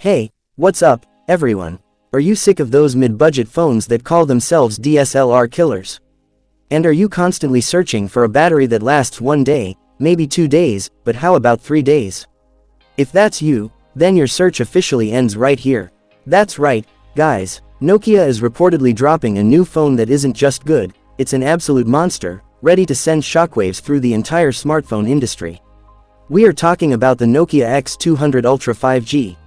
Hey, what's up, everyone? Are you sick of those mid-budget phones that call themselves DSLR killers? And are you constantly searching for a battery that lasts 1 day, maybe 2 days, but how about 3 days? If that's you, then your search officially ends right here. That's right, guys, Nokia is reportedly dropping a new phone that isn't just good, it's an absolute monster, ready to send shockwaves through the entire smartphone industry. We are talking about the Nokia X200 Ultra 5G.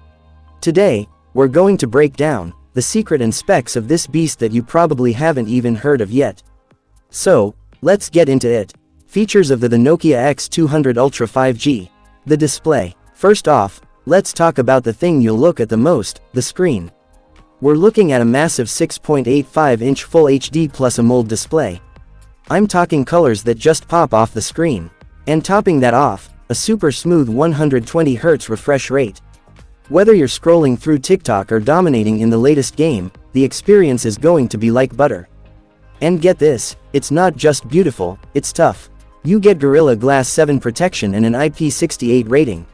Today, we're going to break down the secret and specs of this beast that you probably haven't even heard of yet. So, let's get into it. Features of the Nokia X200 Ultra 5G. The display. First off, let's talk about the thing you'll look at the most, the screen. We're looking at a massive 6.85-inch Full HD plus AMOLED display. I'm talking colors that just pop off the screen. And topping that off, a super smooth 120Hz refresh rate. Whether you're scrolling through TikTok or dominating in the latest game, the experience is going to be like butter. And get this, it's not just beautiful, it's tough. You get Gorilla Glass 7 protection and an IP68 rating.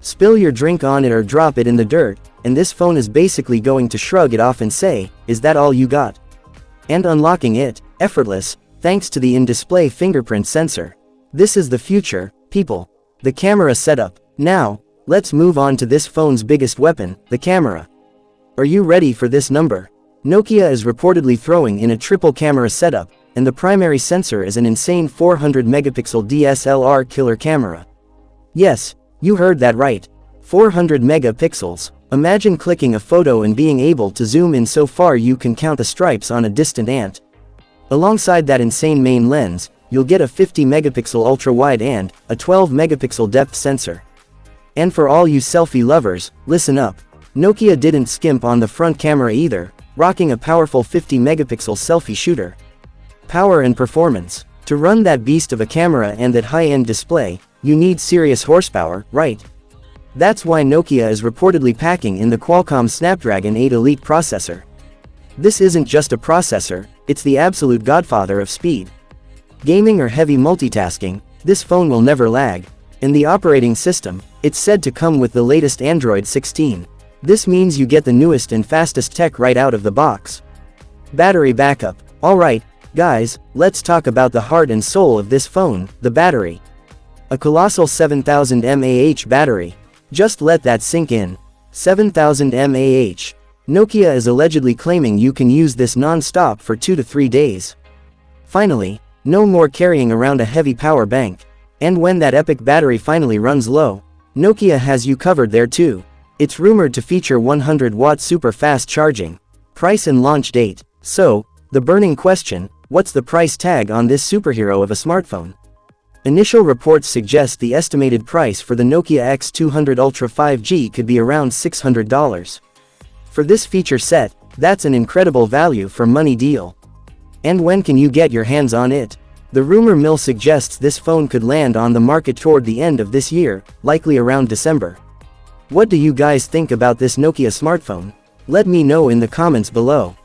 Spill your drink on it or drop it in the dirt, and this phone is basically going to shrug it off and say, "Is that all you got?" And unlocking it, effortless, thanks to the in-display fingerprint sensor. This is the future, people. The camera setup. Now, let's move on to this phone's biggest weapon, the camera. Are you ready for this number? Nokia is reportedly throwing in a triple camera setup, and the primary sensor is an insane 400 megapixel DSLR killer camera. Yes, you heard that right. 400 megapixels. Imagine clicking a photo and being able to zoom in so far you can count the stripes on a distant ant. Alongside that insane main lens, you'll get a 50 megapixel ultra-wide and a 12 megapixel depth sensor. And for all you selfie lovers, listen up. Nokia didn't skimp on the front camera either, rocking a powerful 50 megapixel selfie shooter. Power and performance. To run that beast of a camera and that high-end display, you need serious horsepower, right? That's why Nokia is reportedly packing in the Qualcomm Snapdragon 8 Elite processor. This isn't just a processor, it's the absolute godfather of speed. Gaming or heavy multitasking, this phone will never lag. In the operating system, it's said to come with the latest Android 16. This means you get the newest and fastest tech right out of the box. Battery backup. Alright, guys, let's talk about the heart and soul of this phone, the battery. A colossal 7000mAh battery. Just let that sink in. 7000mAh. Nokia is allegedly claiming you can use this non-stop for 2 to 3 days. Finally, no more carrying around a heavy power bank. And when that epic battery finally runs low, Nokia has you covered there too. It's rumored to feature 100-watt super fast charging. Price and launch date. So, the burning question, what's the price tag on this superhero of a smartphone? Initial reports suggest the estimated price for the Nokia X200 Ultra 5G could be around $600. For this feature set, that's an incredible value for money deal. And when can you get your hands on it? The rumor mill suggests this phone could land on the market toward the end of this year, likely around December. What do you guys think about this Nokia smartphone? Let me know in the comments below.